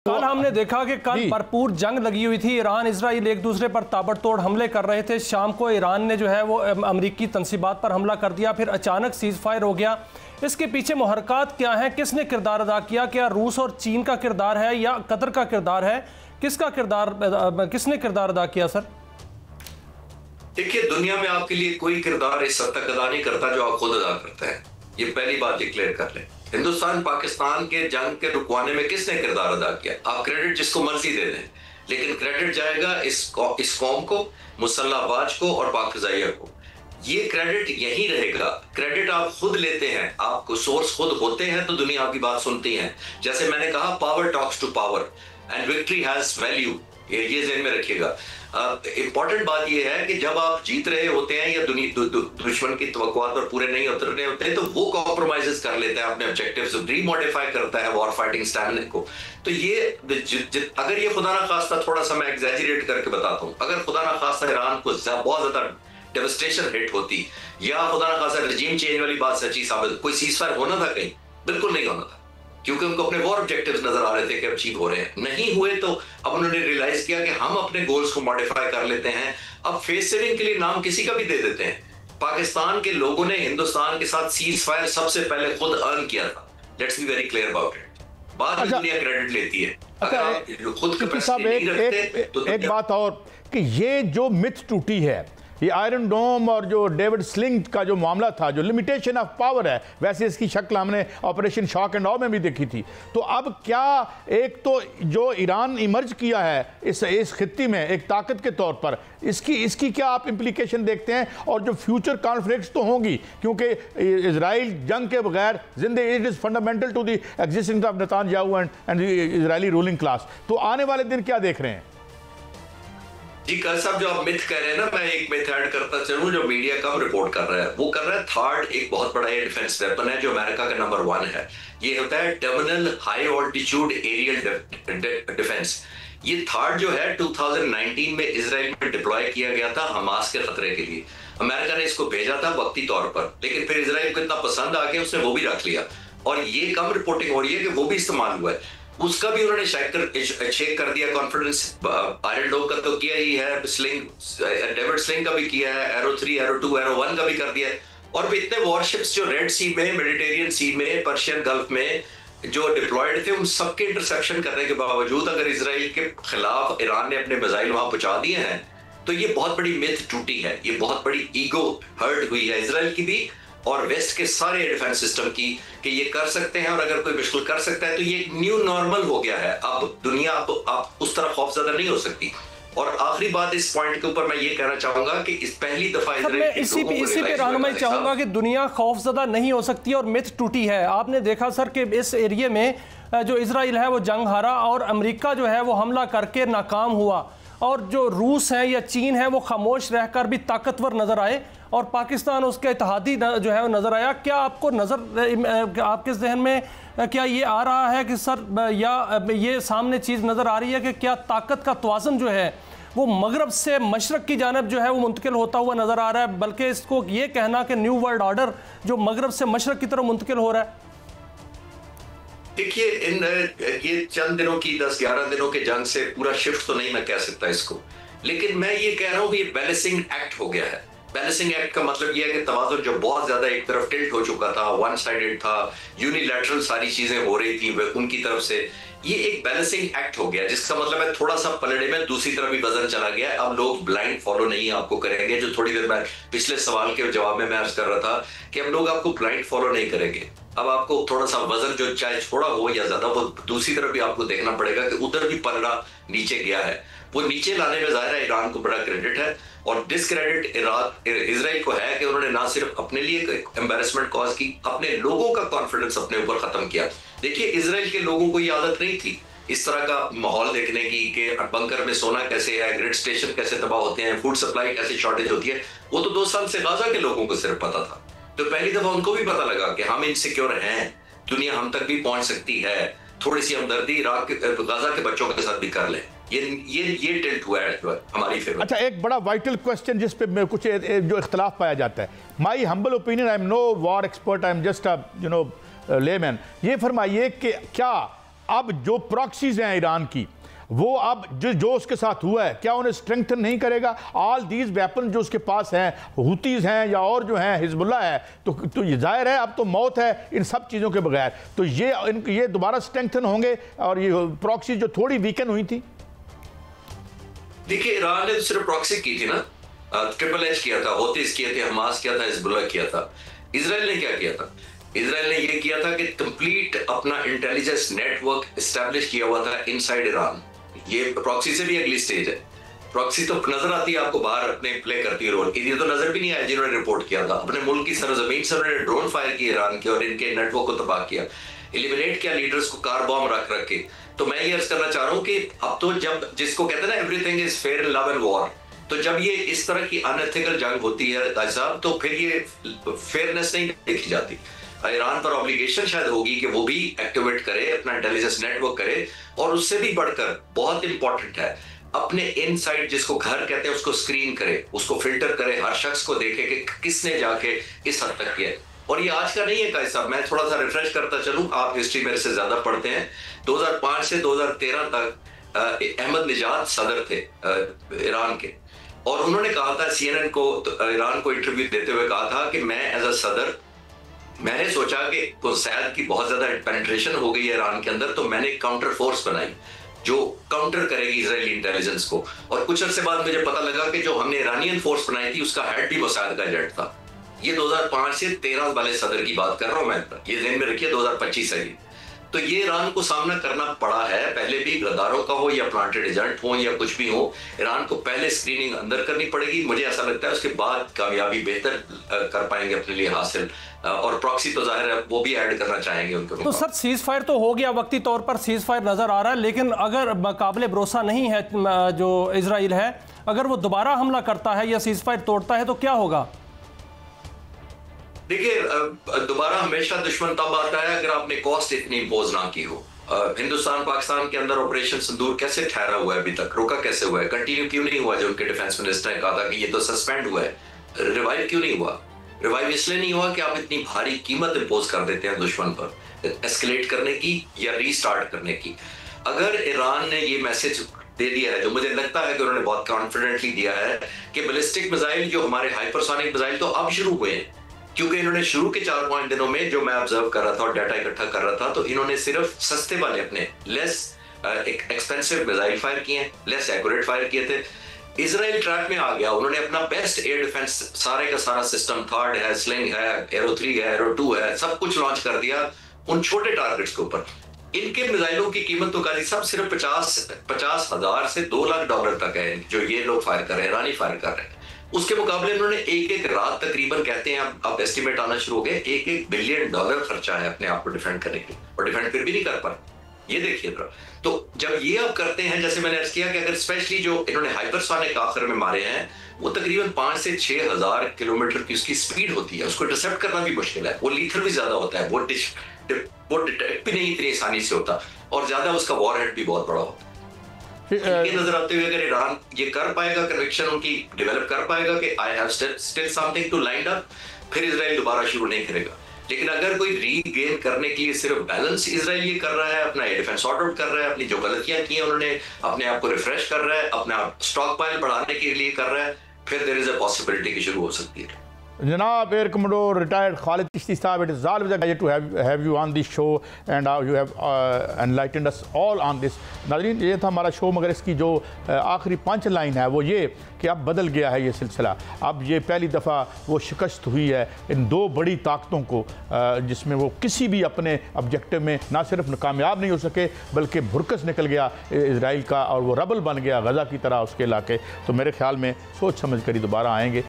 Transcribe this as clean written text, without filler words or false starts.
कल हमने देखा कि कल भरपूर जंग लगी हुई थी। ईरान इसराइल एक दूसरे पर ताबड़तोड़ हमले कर रहे थे। शाम को ईरान ने जो है वो अमरीकी तंसीबात पर हमला कर दिया, फिर अचानक सीज फायर हो गया। इसके पीछे मुहरकात क्या है, किसने किरदार अदा किया? क्या रूस और चीन का किरदार है या कतर का किरदार है? किसने किरदार अदा किया सर? देखिए, दुनिया में आपके लिए कोई किरदार इस हद तक अदा नहीं करता जो आप खुद अदा करते हैं। ये पहली बात डिक्लेयर कर लें। हिंदुस्तान पाकिस्तान के जंग के रुकवाने में किसने किरदार अदा किया? आप क्रेडिट जिसको मर्जी दे दें, लेकिन क्रेडिट जाएगा इस कौम को, मुसल्लाबाज को और पाकिस्तानिया को। ये क्रेडिट यही रहेगा। क्रेडिट आप खुद लेते हैं, आपको सोर्स खुद होते हैं तो दुनिया आपकी बात सुनती है। जैसे मैंने कहा, power talks to power and victory has value. ये ज़हन में रखिएगा। इंपॉर्टेंट बात यह है कि जब आप जीत रहे होते हैं या दुश्मन की तवक्कुआत पर पूरे नहीं उतर रहे होते हैं तो वो कॉम्प्रोमाइजेस कर लेता है अपने ऑब्जेक्टिव्स, रीमॉडिफाई करता है वॉर फाइटिंग स्टैमिना को। तो ये अगर ये खुदा ना खास्ता, थोड़ा सा मैं एग्जैजरेट करके बताता हूँ, अगर खुदा ना खास्ता ईरान को बहुत ज्यादा डेवस्टेशन हिट होती या खुदा ना खास्ता रजीम चेंज वाली बात सच्ची साबित, कोई सीज फायर होना था? कहीं बिल्कुल नहीं होना था, क्योंकि उनको अपने वॉर ऑब्जेक्टिव्स नजर आ रहे थे कि अचीव हो रहे हैं। नहीं हुए तो अब उन्होंने रियलाइज किया कि हम अपने गोल्स को मॉडिफाई कर लेते हैं। अब फेस सेविंग के लिए नाम किसी का भी दे देते हैं। पाकिस्तान के लोगों ने हिंदुस्तान के साथ सीज फायर सबसे पहले खुद अर्न किया था। Let's be very clear about it. बाद में दुनिया क्रेडिट लेती है। अगर आप खुद कैपेसिटी नहीं रखते तो एक बात और कि ये जो मिथ टूटी है, ये आयरन डोम और जो डेविड स्लिंग का जो मामला था, जो लिमिटेशन ऑफ पावर है, वैसे इसकी शक्ल हमने ऑपरेशन शॉक एंड ऑ में भी देखी थी। तो अब क्या एक तो जो ईरान इमर्ज किया है इस खित्ती में एक ताकत के तौर पर, इसकी क्या आप इम्प्लीकेशन देखते हैं? और जो फ्यूचर कॉन्फ्लिक्ट्स तो होंगी, क्योंकि इजराइल जंग के बगैर जिंदगी, it is fundamental to the existence of Netanyahu and Israeli ruling class. तो आने वाले दिन क्या देख रहे हैं? जी कल साहब, जो आप मिथ कह रहे हैं ना, मैं एक मिथ ऐड करता चलूं जो मीडिया कम रिपोर्ट कर रहा है। वो कर रहा है थर्ड एक बहुत बड़ा ये डिफेंस वेपन है जो अमेरिका का नंबर 1 है। ये होता है terminal high altitude aerial defence. ये थर्ड जो है 2019 में इसराइल में डिप्लॉय किया गया था हमास के खतरे के लिए। अमेरिका ने इसको भेजा था वक्ती तौर पर, लेकिन फिर इसराइल को इतना पसंद आ गया उसने वो भी रख लिया, और ये कम रिपोर्टिंग हो रही है कि वो भी इस्तेमाल हुआ है। उसका भी उन्होंने चेक कर दिया कॉन्फिडेंस। आयरन डोम का तो किया ही है, डेविड स्लिंग का भी किया है, एरो 3, एरो 2, एरो 1 का भी कर दिया है। और भी इतने वॉरशिप्स जो रेड सी में, मेडिटेरियन सी में, पर्शियन गल्फ में जो डिप्लॉयड थे, उन सबके इंटरसेप्शन करने के बावजूद अगर इसराइल के खिलाफ ईरान ने अपने मिसाइल वहां पहुंचा दिए हैं, तो ये बहुत बड़ी मिथ टूटी है। ये बहुत बड़ी ईगो हर्ट हुई है इसराइल की भी और वेस्ट के सारे डिफेंस सिस्टम की, कि ये कर सकते हैं और अगर कोई मुश्किल कर सकता है तो ये न्यू नॉर्मल हो गया है। अब दुनिया आप उस तरह खौफजदा नहीं हो सकती। और आखिरी बात इस पॉइंट के ऊपर मैं ये कहना चाहूंगा कि इस पहली दफा इसी पे रहनुमाई चाहूंगा कि दुनिया खौफजदा नहीं हो सकती और मिथ टूटी है। आपने देखा सर कि इस एरिया में जो इसराइल है वो जंग हारा और अमेरिका जो है वो हमला करके नाकाम हुआ, और जो रूस है या चीन है वो खामोश रहकर भी ताकतवर नजर आए और पाकिस्तान उसके इत्तेहादी जो है वो नजर आया। क्या आपको आपके जहन में क्या ये आ रहा है कि सर, या ये सामने चीज़ नज़र आ रही है कि क्या ताकत का तवाज़ुन जो है वो मगरब से मशरक़ की जानिब जो है वो मुंतकिल होता हुआ नज़र आ रहा है, बल्कि इसको ये कहना कि न्यू वर्ल्ड ऑर्डर जो मगरब से मशरक़ की तरफ मुंतकिल हो रहा है? देखिए, ये चंद दिनों की 10-11 दिनों के जंग से पूरा शिफ्ट तो नहीं मैं कह सकता इसको, लेकिन मैं ये कह रहा हूँ कि ये बैलेंसिंग एक्ट हो गया है। बैलेंसिंग एक्ट का मतलब यह है कि तवाज़ुन जो बहुत ज्यादा एक तरफ टिल्ट हो चुका था, वन साइडेड था, यूनिलैटरल सारी चीजें हो रही थी उनकी तरफ से, ये एक बैलेंसिंग एक्ट हो गया, जिसका मतलब है थोड़ा सा पलड़े में दूसरी तरफ भी वजन चला गया। अब लोग ब्लाइंड फॉलो नहीं आपको करेंगे, जो थोड़ी देर मैं पिछले सवाल के जवाब में मैं अर्ज कर रहा था कि अब लोग आपको ब्लाइंड फॉलो नहीं करेंगे। अब आपको थोड़ा सा वजन जो चाहे थोड़ा हो या ज्यादा, वो दूसरी तरफ भी आपको देखना पड़ेगा कि उधर भी पलड़ा नीचे गया है। वो नीचे लाने में जाहिर है ईरान को बड़ा क्रेडिट है, और डिसक्रेडिट इसराइल को है कि उन्होंने ना सिर्फ अपने लिए एम्बैरेसमेंट कॉज की, अपने लोगों का कॉन्फिडेंस अपने ऊपर खत्म किया। देखिए, इसराइल के लोगों को ये आदत नहीं थी इस तरह का माहौल देखने की कि बंकर में सोना कैसे है, ग्रिड स्टेशन कैसे तबाह होते हैं, फूड सप्लाई कैसे शॉर्टेज होती है। वो तो 2 साल से गाजा के लोगों को सिर्फ पता था। तो पहली दफा उनको भी पता लगा कि हम इनसिक्योर हैं, दुनिया हम तक भी पहुंच सकती है, थोड़ी सी हमदर्दी इराक के गाजा के बच्चों के साथ भी कर लें। ये टिल्ट हुआ है हमारी फेवर। अच्छा, एक बड़ा वाइटल क्वेश्चन जिस पे कुछ जो इख्तलाफ पाया जाता है, my humble opinion, I am no war expert, I am just layman, ये फरमाइए कि क्या अब जो प्रॉक्सीज हैं ईरान की, वो अब जो उसके साथ हुआ है, क्या उन्हें स्ट्रेंथन नहीं करेगा? ऑल दीज वेपन जो उसके पास हैं, हुतीज हैं या और जो हैं हिजबुल्ला है, तो ये जाहिर है अब तो मौत है इन सब चीज़ों के बगैर। तो ये दोबारा स्ट्रेंथन होंगे और ये प्रॉक्सी जो थोड़ी वीकन हुई थी। देखिए, ईरान ने तो सिर्फ प्रॉक्सी की थी ना, ट्रिपल एच किया था, होतीज किए थे, हमास किया था, हिजबुल्ला किया था। इजराइल ने क्या किया था? इजराइल ने यह किया था कि कंप्लीट अपना इंटेलिजेंस नेटवर्क एस्टैब्लिश किया हुआ था इनसाइड ईरान। ये प्रॉक्सी से भी अगली स्टेज है। प्रॉक्सी तो नजर आती है आपको बाहर अपने प्ले करती है रोल, ये तो नजर भी नहीं आया जिन्होंने रिपोर्ट किया था। अपने मुल्क की सरजमीन से उन्होंने ड्रोन फायर किए ईरान के और इनके नेटवर्क को तबाह किया, एलिमिनेट किया लीडर्स को कार बॉम्ब रख के। तो मैं ये अर्ज करना चाह रहा हूँ कि अब तो जब जिसको कहते हैं ना everything is fair in love and war, तो जब ये इस तरह की अनएथिकल जंग होती है ताज साहब, तो फिर ये फेयरनेस नहीं देखी जाती। ईरान पर ऑब्लिगेशन शायद होगी कि वो भी एक्टिवेट करे, अपना इंटेलिजेंस नेटवर्क करे, और उससे भी बढ़कर बहुत इंपॉर्टेंट है अपने इनसाइड जिसको घर कहते हैं उसको स्क्रीन करे, उसको फिल्टर करे, हर शख्स को देखे कि किसने जाके इस हद तक किया। और ये आज का नहीं है काजी साहब, मैं थोड़ा सा रिफ्रेश करता चलूं, आप हिस्ट्री मेरे से ज्यादा पढ़ते हैं। 2005 से 2013 तक अहमद निजाद सदर थे ईरान के, और उन्होंने कहा था CNN को, तो ईरान को इंटरव्यू देते हुए कहा था कि मैं एज अ सदर मैंने सोचा कि सैद की बहुत ज्यादा पेनिट्रेशन हो गई है ईरान के अंदर, तो मैंने एक काउंटर फोर्स बनाई जो काउंटर करेगी इजरायली इंटेलिजेंस को। और कुछ अर्से बाद मुझे पता लगा कि जो हमने ईरानियन फोर्स बनाई थी उसका हेड भी सैद का एजेंट था। ये 2005 से 13 वाले सदर की बात कर रहा हूं मैं, ये ध्यान में रखिए 2025 है। तो ये ईरान को सामना करना पड़ा है, पहले भी गद्दारों का हो या प्लांटेड एजेंट हो या कुछ भी हो, ईरान को पहले स्क्रीनिंग अंदर करनी पड़ेगी। मुझे ऐसा लगता है उसके बाद कामयाबी बेहतर कर पाएंगे अपने लिए हासिल, और प्रॉक्सी तो जाहिर है वो भी ऐड करना चाहेंगे उनके। तो सर सीज फायर तो हो गया, वक्ती तौर पर सीज फायर नजर आ रहा है, लेकिन अगर काबिल भरोसा नहीं है जो इजराइल है, अगर वो दोबारा हमला करता है या सीज फायर तोड़ता है तो क्या होगा? देखिए, दोबारा हमेशा दुश्मन तब आता है अगर आपने कॉस्ट इतनी इम्पोज ना की हो। हिंदुस्तान पाकिस्तान के अंदर ऑपरेशन सिंदूर कैसे ठहरा हुआ है, अभी तक रुका कैसे हुआ है, कंटिन्यू क्यों नहीं हुआ? जो उनके डिफेंस मिनिस्टर ने कहा था कि ये तो सस्पेंड हुआ है, रिवाइव क्यों नहीं हुआ? रिवाइव इसलिए नहीं हुआ कि आप इतनी भारी कीमत इम्पोज कर देते हैं दुश्मन पर, एस्केलेट करने की या रीस्टार्ट करने की। अगर ईरान ने ये मैसेज दे दिया है, जो मुझे लगता है कि उन्होंने बहुत कॉन्फिडेंटली दिया है, कि बैलिस्टिक मिसाइल जो हमारे हाइपरसोनिक मिसाइल तो अब शुरू हुए हैं, क्योंकि इन्होंने शुरू के 4-5 दिनों में जो मैं ऑब्जर्व कर रहा था और डाटा इकट्ठा कर रहा था, तो इन्होंने सिर्फ सस्ते वाले अपने लेस एक्सपेंसिव मिसाइल फायर किए, लेस एक्यूरेट फायर किए थे। इजराइल ट्रैक में आ गया, उन्होंने अपना बेस्ट एयर डिफेंस सारे का सारा सिस्टम, थर्ड है, स्लिंग है, एरो 3 है, एरो 2 है, सब कुछ लॉन्च कर दिया उन छोटे टारगेट्स के ऊपर। इनके मिसाइलों की कीमत तो काजी साहब सिर्फ 50,000 से $2 लाख तक है, जो ये लोग फायर कर रहे हैं, ईरानी फायर कर रहे हैं। उसके मुकाबले उन्होंने एक रात तकरीबन कहते हैं, अब एस्टिमेट आना शुरू हो गए, $1 बिलियन खर्चा है अपने आप को डिफेंड करने के लिए, और डिफेंड फिर भी नहीं कर पाए। ये देखिए जरा। तो जब ये अब करते हैं, जैसे मैंने अर्ज किया कि अगर स्पेशली जो इन्होंने हाइपरसोनिक आखिर में मारे हैं, वो तकरीबन 5 से 6 हज़ार किलोमीटर की उसकी स्पीड होती है, उसको इंटरसेप्ट करना भी मुश्किल है, वो लीथर भी ज्यादा होता है, वो डिटेक्ट भी नहीं इतनी आसानी से होता, और ज्यादा उसका वॉरहेड भी बहुत बड़ा होता है। ये नजर आते हुए अगर ईरान ये कर पाएगा, कन्विक्शन उनकी डेवलप कर पाएगा कि I have still something to line up, फिर इजराइल दोबारा शुरू नहीं करेगा। लेकिन अगर कोई रीगेन करने के लिए सिर्फ बैलेंस इजराइल ये कर रहा है, अपना डिफेंस सॉर्ट आउट कर रहा है, अपनी जो गलतियां की हैं उन्होंने अपने आप को रिफ्रेश कर रहा है, अपना स्टॉक पाइल बढ़ाने के लिए कर रहा है, फिर देयर इज अ पॉसिबिलिटी कि शुरू हो सकती है। जनाब air commodore retired Khalid Chishti साहब, it is always a pleasure to have you on this show and you have enlightened us all on this। नाज़रीन, ये था हमारा शो, मगर इसकी जो आखिरी पंच लाइन है वो ये कि अब बदल गया है ये सिलसिला। अब ये पहली दफ़ा वो शिकस्त हुई है इन दो बड़ी ताकतों को, जिसमें वो किसी भी अपने ऑब्जेक्टिव में ना सिर्फ कामयाब नहीं हो सके, बल्कि भुरकस निकल गया इजराइल का, और वो रबल बन गया गज़ा की तरह उसके इलाके। तो मेरे ख्याल में सोच समझ कर ही दोबारा आएंगे।